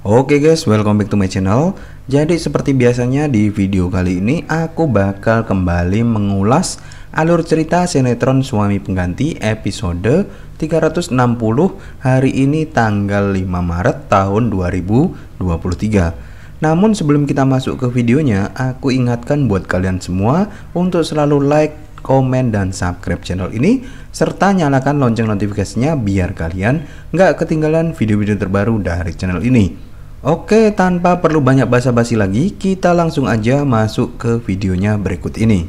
Oke guys, welcome back to my channel. Jadi seperti biasanya di video kali ini aku bakal kembali mengulas alur cerita sinetron Suami Pengganti episode 360 hari ini tanggal 5 Maret tahun 2023. Namun sebelum kita masuk ke videonya, aku ingatkan buat kalian semua untuk selalu like, komen, dan subscribe channel ini, serta nyalakan lonceng notifikasinya biar kalian nggak ketinggalan video-video terbaru dari channel ini. Oke, tanpa perlu banyak basa-basi lagi, kita langsung aja masuk ke videonya berikut ini.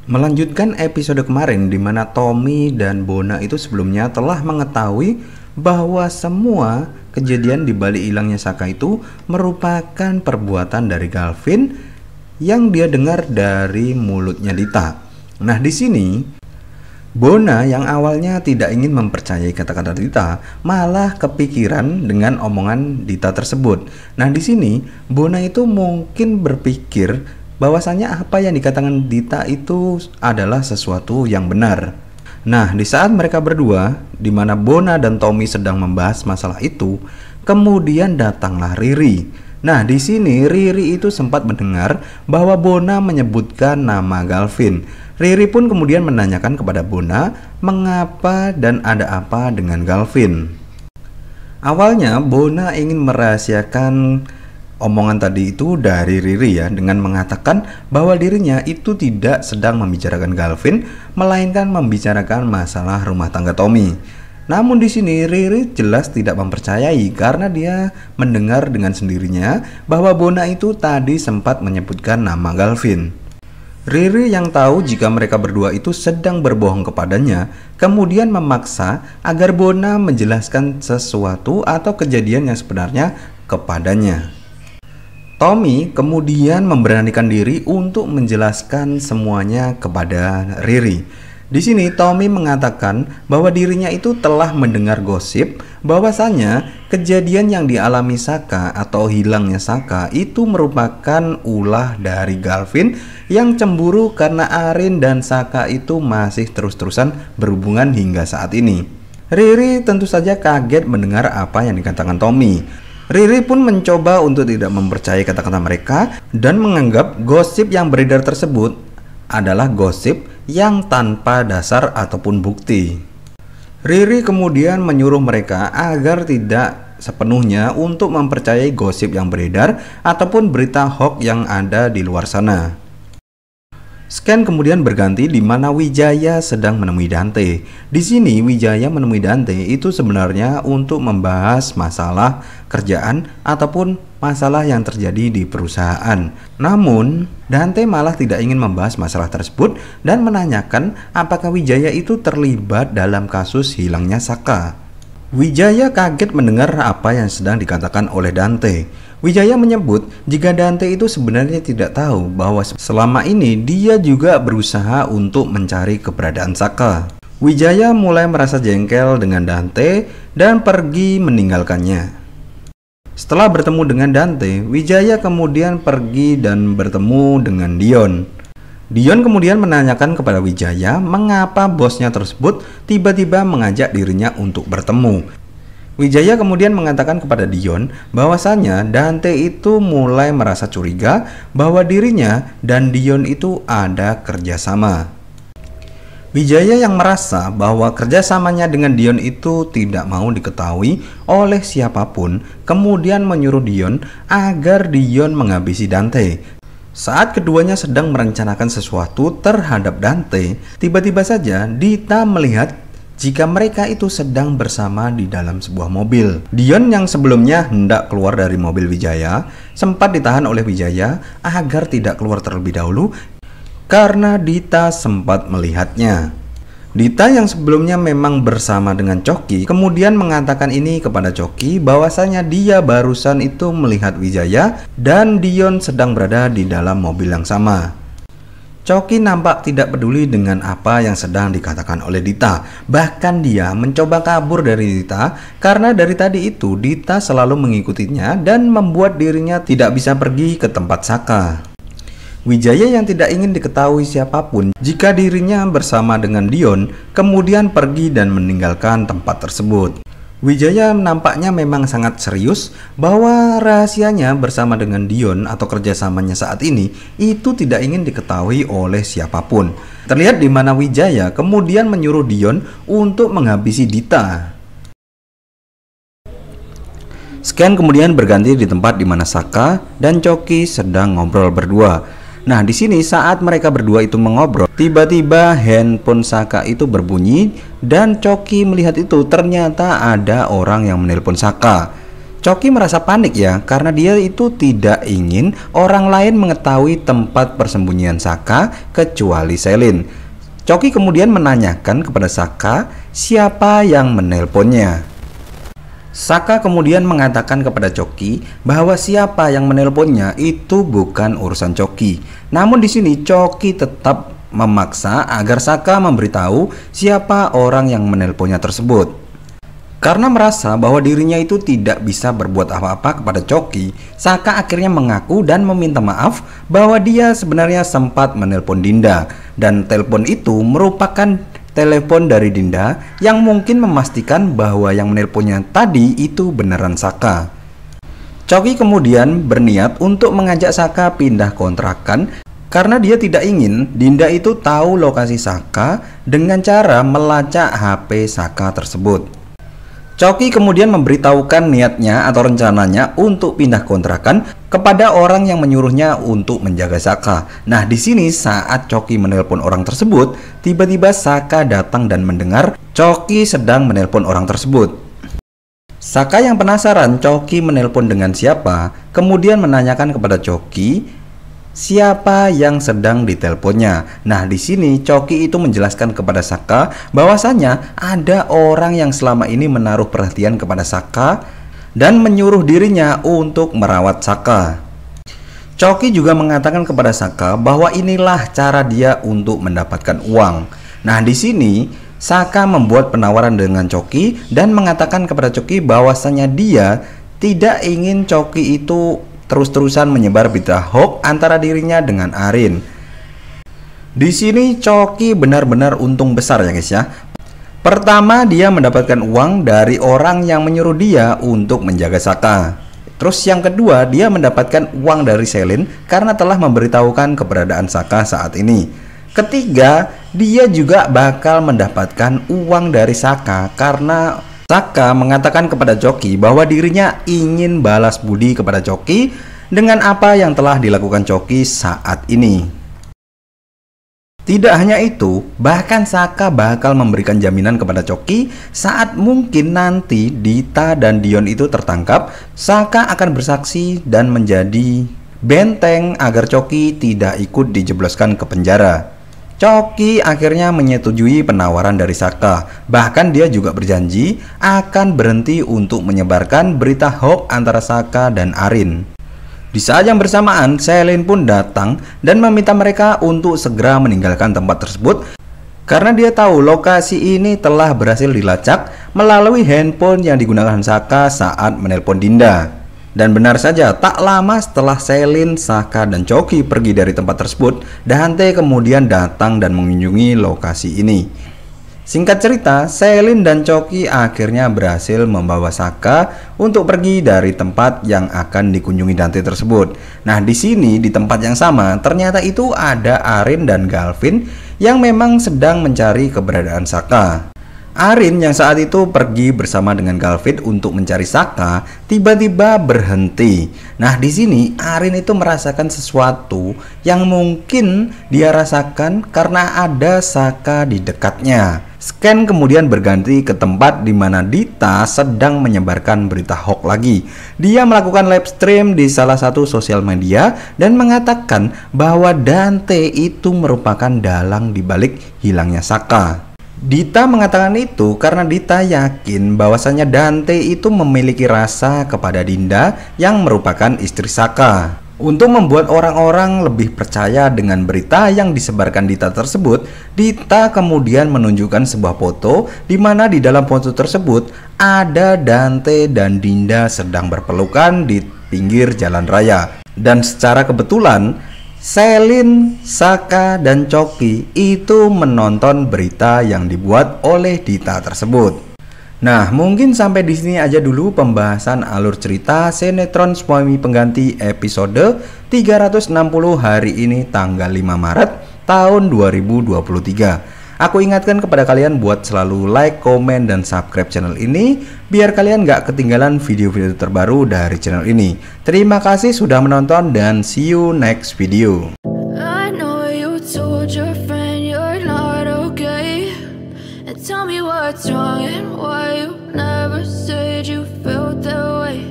Melanjutkan episode kemarin di mana Tommy dan Bona itu sebelumnya telah mengetahui bahwa semua kejadian di balik hilangnya Saka itu merupakan perbuatan dari Galvin yang dia dengar dari mulutnya Dita. Nah, di sini Bona yang awalnya tidak ingin mempercayai kata-kata Dita malah kepikiran dengan omongan Dita tersebut. Nah, di sini Bona itu mungkin berpikir bahwasanya apa yang dikatakan Dita itu adalah sesuatu yang benar. Nah, di saat mereka berdua, di mana Bona dan Tommy sedang membahas masalah itu, kemudian datanglah Riri. Nah, di sini Riri itu sempat mendengar bahwa Bona menyebutkan nama Galvin. Riri pun kemudian menanyakan kepada Bona mengapa dan ada apa dengan Galvin. Awalnya Bona ingin merahasiakan omongan tadi itu dari Riri ya, dengan mengatakan bahwa dirinya itu tidak sedang membicarakan Galvin, melainkan membicarakan masalah rumah tangga Tommy. Namun di sini Riri jelas tidak mempercayai karena dia mendengar dengan sendirinya bahwa Bona itu tadi sempat menyebutkan nama Galvin. Riri yang tahu jika mereka berdua itu sedang berbohong kepadanya, kemudian memaksa agar Bona menjelaskan sesuatu atau kejadian yang sebenarnya kepadanya. Tommy kemudian memberanikan diri untuk menjelaskan semuanya kepada Riri. Di sini Tommy mengatakan bahwa dirinya itu telah mendengar gosip bahwasanya kejadian yang dialami Saka atau hilangnya Saka itu merupakan ulah dari Galvin yang cemburu karena Arin dan Saka itu masih terus-terusan berhubungan hingga saat ini. Riri tentu saja kaget mendengar apa yang dikatakan Tommy. Riri pun mencoba untuk tidak mempercayai kata-kata mereka dan menganggap gosip yang beredar tersebut adalah gosip yang tanpa dasar ataupun bukti. Riri kemudian menyuruh mereka agar tidak sepenuhnya untuk mempercayai gosip yang beredar ataupun berita hoax yang ada di luar sana. Scan kemudian berganti di mana Wijaya sedang menemui Dante. Di sini Wijaya menemui Dante itu sebenarnya untuk membahas masalah kerjaan ataupun masalah yang terjadi di perusahaan. Namun Dante malah tidak ingin membahas masalah tersebut dan menanyakan apakah Wijaya itu terlibat dalam kasus hilangnya Saka. Wijaya kaget mendengar apa yang sedang dikatakan oleh Dante. Wijaya menyebut jika Dante itu sebenarnya tidak tahu bahwa selama ini dia juga berusaha untuk mencari keberadaan Saka. Wijaya mulai merasa jengkel dengan Dante dan pergi meninggalkannya. Setelah bertemu dengan Dante, Wijaya kemudian pergi dan bertemu dengan Dion. Dion kemudian menanyakan kepada Wijaya mengapa bosnya tersebut tiba-tiba mengajak dirinya untuk bertemu. Wijaya kemudian mengatakan kepada Dion bahwasanya Dante itu mulai merasa curiga bahwa dirinya dan Dion itu ada kerjasama. Wijaya yang merasa bahwa kerjasamanya dengan Dion itu tidak mau diketahui oleh siapapun, kemudian menyuruh Dion agar Dion menghabisi Dante. Saat keduanya sedang merencanakan sesuatu terhadap Dante, tiba-tiba saja Dita melihat jika mereka itu sedang bersama di dalam sebuah mobil. Dion yang sebelumnya hendak keluar dari mobil Wijaya sempat ditahan oleh Wijaya agar tidak keluar terlebih dahulu karena Dita sempat melihatnya. Dita yang sebelumnya memang bersama dengan Coki kemudian mengatakan ini kepada Coki bahwasanya dia barusan itu melihat Wijaya dan Dion sedang berada di dalam mobil yang sama. Coki nampak tidak peduli dengan apa yang sedang dikatakan oleh Dita. Bahkan dia mencoba kabur dari Dita karena dari tadi itu Dita selalu mengikutinya dan membuat dirinya tidak bisa pergi ke tempat Saka. Wijaya yang tidak ingin diketahui siapapun jika dirinya bersama dengan Dion kemudian pergi dan meninggalkan tempat tersebut. Wijaya nampaknya memang sangat serius bahwa rahasianya bersama dengan Dion atau kerjasamanya saat ini itu tidak ingin diketahui oleh siapapun. Terlihat di mana Wijaya kemudian menyuruh Dion untuk menghabisi Dita. Scan kemudian berganti di tempat di mana Saka dan Choki sedang ngobrol berdua. Nah, di sini saat mereka berdua itu mengobrol, tiba-tiba handphone Saka itu berbunyi dan Choki melihat itu ternyata ada orang yang menelpon Saka. Choki merasa panik ya, karena dia itu tidak ingin orang lain mengetahui tempat persembunyian Saka kecuali Selin. Choki kemudian menanyakan kepada Saka siapa yang menelponnya. Saka kemudian mengatakan kepada Choki bahwa siapa yang menelponnya itu bukan urusan Choki. Namun di sini Choki tetap memaksa agar Saka memberitahu siapa orang yang menelponnya tersebut. Karena merasa bahwa dirinya itu tidak bisa berbuat apa-apa kepada Choki, Saka akhirnya mengaku dan meminta maaf bahwa dia sebenarnya sempat menelpon Dinda, dan telepon itu merupakan telepon dari Dinda yang mungkin memastikan bahwa yang menelponnya tadi itu beneran Saka. Choki kemudian berniat untuk mengajak Saka pindah kontrakan karena dia tidak ingin Dinda itu tahu lokasi Saka dengan cara melacak HP Saka tersebut. Choki kemudian memberitahukan niatnya atau rencananya untuk pindah kontrakan kepada orang yang menyuruhnya untuk menjaga Saka. Nah, di sini saat Choki menelpon orang tersebut, tiba-tiba Saka datang dan mendengar Choki sedang menelpon orang tersebut. Saka yang penasaran Choki menelpon dengan siapa, kemudian menanyakan kepada Choki siapa yang sedang diteleponnya. Nah, di sini Choki itu menjelaskan kepada Saka bahwasanya ada orang yang selama ini menaruh perhatian kepada Saka dan menyuruh dirinya untuk merawat Saka. Choki juga mengatakan kepada Saka bahwa inilah cara dia untuk mendapatkan uang. Nah, di sini Saka membuat penawaran dengan Choki dan mengatakan kepada Choki bahwasanya dia tidak ingin Choki itu terus-terusan menyebar berita hoax antara dirinya dengan Arin. Di sini Choki benar-benar untung besar ya guys ya. Pertama, dia mendapatkan uang dari orang yang menyuruh dia untuk menjaga Saka. Terus yang kedua, dia mendapatkan uang dari Selin karena telah memberitahukan keberadaan Saka saat ini. Ketiga, dia juga bakal mendapatkan uang dari Saka karena Saka mengatakan kepada Choki bahwa dirinya ingin balas budi kepada Choki dengan apa yang telah dilakukan Choki saat ini. Tidak hanya itu, bahkan Saka bakal memberikan jaminan kepada Choki saat mungkin nanti Dita dan Dion itu tertangkap, Saka akan bersaksi dan menjadi benteng agar Choki tidak ikut dijebloskan ke penjara. Choki akhirnya menyetujui penawaran dari Saka. Bahkan dia juga berjanji akan berhenti untuk menyebarkan berita hoax antara Saka dan Arin. Di saat yang bersamaan, Selin pun datang dan meminta mereka untuk segera meninggalkan tempat tersebut karena dia tahu lokasi ini telah berhasil dilacak melalui handphone yang digunakan Saka saat menelpon Dinda. Dan benar saja, tak lama setelah Selin, Saka, dan Choki pergi dari tempat tersebut, Dante kemudian datang dan mengunjungi lokasi ini. Singkat cerita, Selin dan Choki akhirnya berhasil membawa Saka untuk pergi dari tempat yang akan dikunjungi Dante tersebut. Nah, di sini di tempat yang sama, ternyata itu ada Arin dan Galvin yang memang sedang mencari keberadaan Saka. Arin yang saat itu pergi bersama dengan Galvin untuk mencari Saka tiba-tiba berhenti. Nah, di sini Arin itu merasakan sesuatu yang mungkin dia rasakan karena ada Saka di dekatnya. Scan kemudian berganti ke tempat di mana Dita sedang menyebarkan berita hoax lagi. Dia melakukan live stream di salah satu sosial media dan mengatakan bahwa Dante itu merupakan dalang di balik hilangnya Saka. Dita mengatakan itu karena Dita yakin bahwasanya Dante itu memiliki rasa kepada Dinda yang merupakan istri Saka. Untuk membuat orang-orang lebih percaya dengan berita yang disebarkan Dita tersebut, Dita kemudian menunjukkan sebuah foto di mana di dalam foto tersebut ada Dante dan Dinda sedang berpelukan di pinggir jalan raya. Dan secara kebetulan Selin, Saka, dan Choki itu menonton berita yang dibuat oleh Dita tersebut. Nah, mungkin sampai di sini aja dulu pembahasan alur cerita sinetron Suami Pengganti episode 360 hari ini tanggal 5 Maret tahun 2023. Aku ingatkan kepada kalian buat selalu like, komen, dan subscribe channel ini biar kalian gak ketinggalan video-video terbaru dari channel ini. Terima kasih sudah menonton dan see you next video. I know you told your friend you're not okay, and tell me what's wrong and why you never said you felt that way.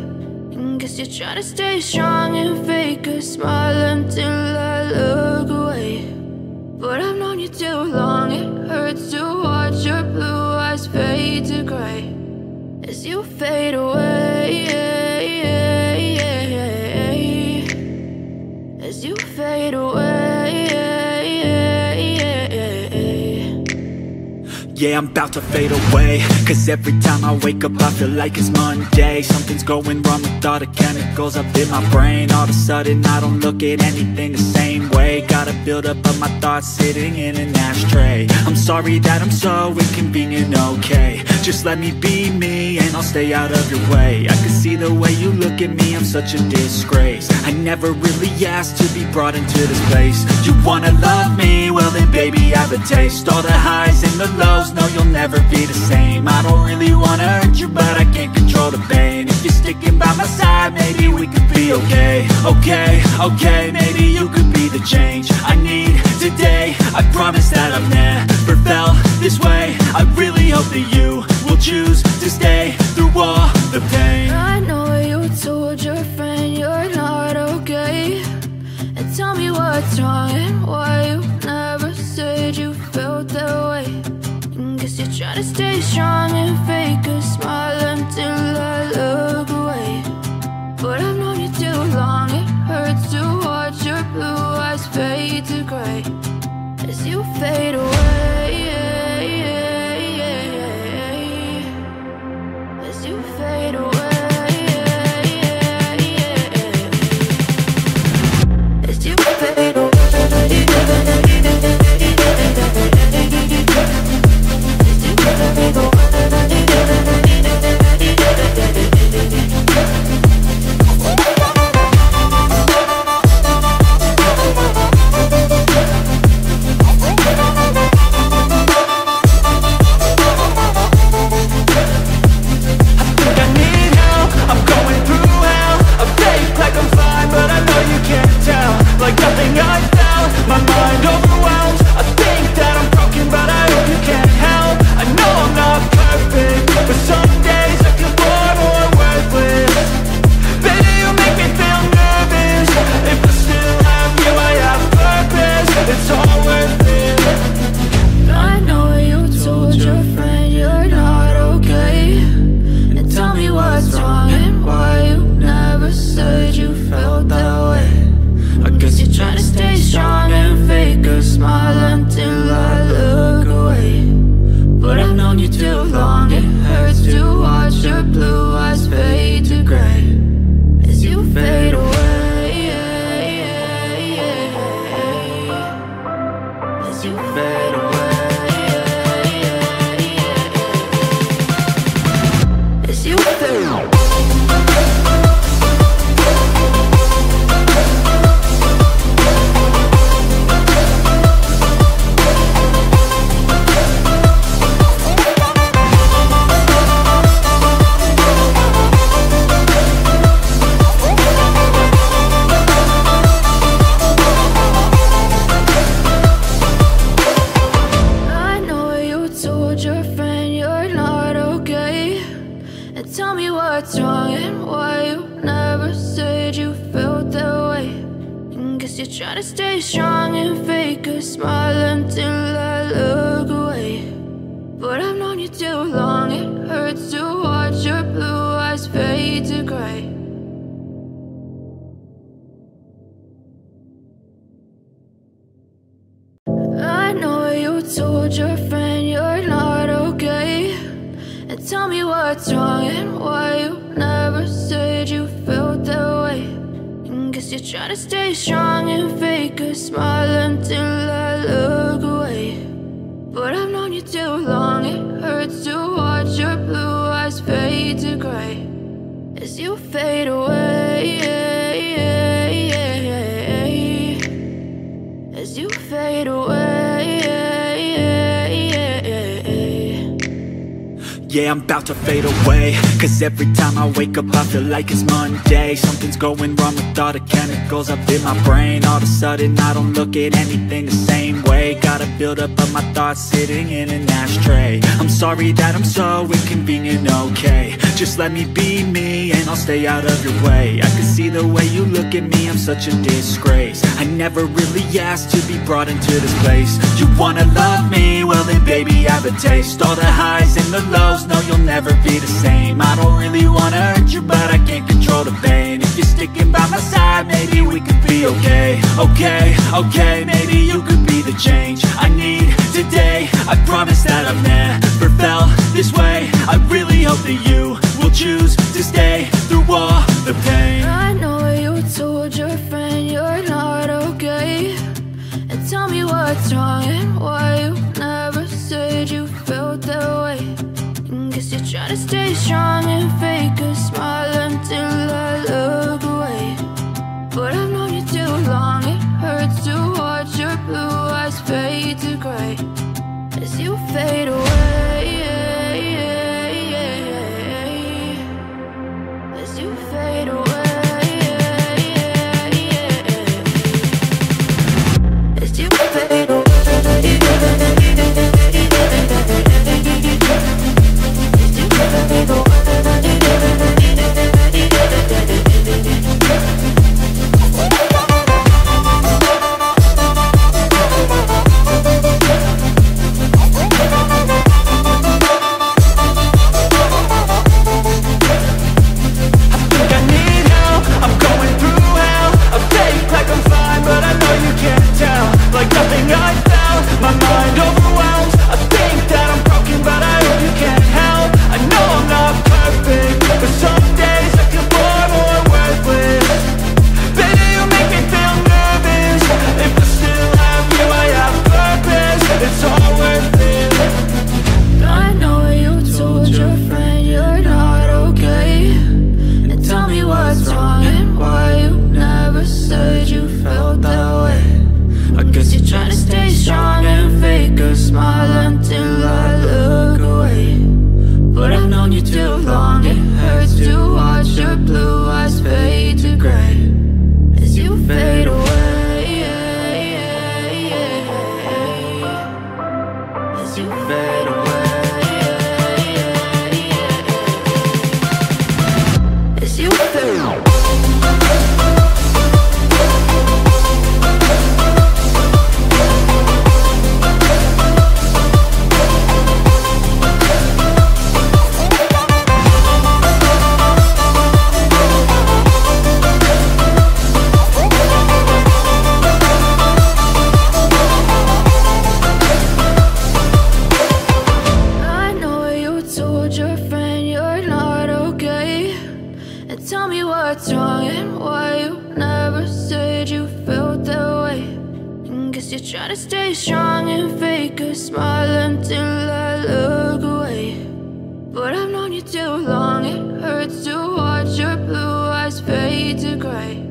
And guess you're trying to stay strong and fake a smile until I look away. But I've known you too long, it hurts to watch your blue eyes fade to gray as you fade away, as you fade away. Yeah, I'm about to fade away, cause every time I wake up I feel like it's Monday. Something's going wrong with all the chemicals up in my brain. All of a sudden I don't look at anything the same way. Gotta build up of my thoughts sitting in an ashtray. I'm sorry that I'm so inconvenient, okay. Just let me be me and I'll stay out of your way. I can see the way you look at me, I'm such a disgrace. I never really asked to be brought into this place. You wanna love me? Well then baby I have a taste. All the highs and the lows, no you'll never be the same. I don't really wanna hurt you but I can't control the pain. If you're sticking by my side maybe we could be okay. Okay, maybe you could be the change I need today. I promise that I've never felt this way. I really hope that you will choose to stay through all the pain. I know you told your friend you're not okay, and tell me what's wrong and why you never said you felt that way. And guess you're trying to stay strong and fake a smile until I look away. But I've known you too long, it hurts to watch your blue eyes fade to gray as you fade away, as you fade away, as you fade away. Try to stay strong and fake a smile until I look away. But I've known you too long, it hurts to watch your blue eyes fade to gray. I know you told your friend you're not okay, and tell me what's wrong and why you never said you felt that way. Guess you're trying to stay strong and fake a smile until I look away. But I've known you too long, it hurts to watch your blue as you fade away, as you fade away. Yeah, I'm about to fade away, cause every time I wake up I feel like it's Monday. Something's going wrong with all the chemicals up in my brain. All of a sudden I don't look at anything the same way. Gotta build up of my thoughts sitting in an ashtray. I'm sorry that I'm so inconvenient, okay. Just let me be me and I'll stay out of your way. I can see the way you look at me, I'm such a disgrace. I never really asked to be brought into this place. You wanna love me? Well then baby have a taste. All the highs and the lows, no, you'll never be the same. I don't really wanna hurt you, but I can't control the pain. If you're sticking by my side, maybe we could be okay. Okay, maybe you could be the change I need today. I promise that I've never felt this way. I really hope that you will choose to stay through all the pain. I know you told your friend you're not okay, and tell me what's wrong and why you never said you felt that way. Guess you're trying to stay strong and fake a smile until I look away. But I've known you too long, it hurts to watch your blue eyes fade to gray as you fade away, as you fade away, as you fade away. Try to stay strong and fake a smile until I look away. But I've known you too long, it hurts to watch your blue eyes fade to gray.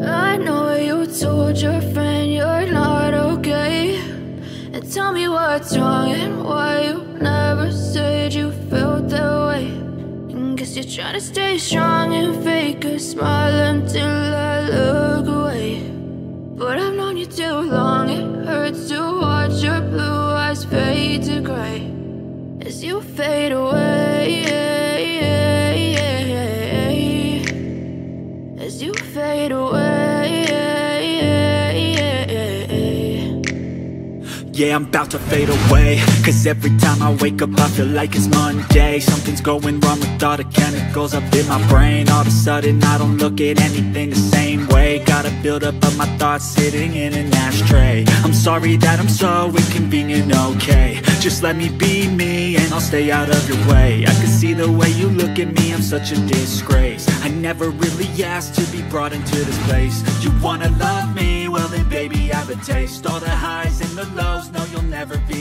I know you told your friend you're not okay, and tell me what's wrong and why you never said you felt that way. Guess you're trying to stay strong and fake a smile until I look away. But I've known you too long, it hurts to watch your blue eyes fade to gray as you fade away, as you fade away. Yeah, I'm about to fade away, cause every time I wake up I feel like it's Monday. Something's going wrong with all the chemicals up in my brain. All of a sudden I don't look at anything the same way. Gotta build up of my thoughts sitting in an ashtray. I'm sorry that I'm so inconvenient, okay. Just let me be me and I'll stay out of your way. I can see the way you look at me, I'm such a disgrace. I never really asked to be brought into this place. You wanna love me? Well then baby have a taste. All the highs and the lows, no, you'll never be